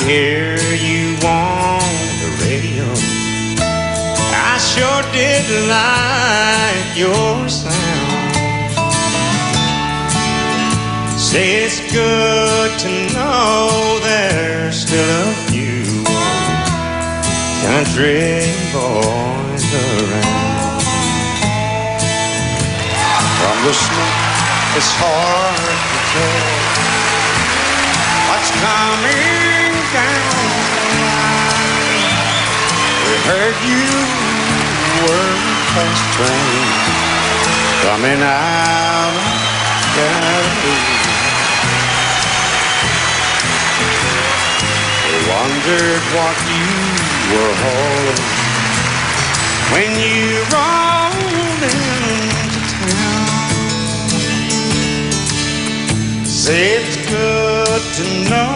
hear you on the radio. I sure did like your sound. Say it's good to know there's still a few country boys around. From the smoke, it's hard to tell what's coming down the line. We heard you were fast train coming out of Galilee. We wondered what you were hauling when you rolled into town. Say it's good to know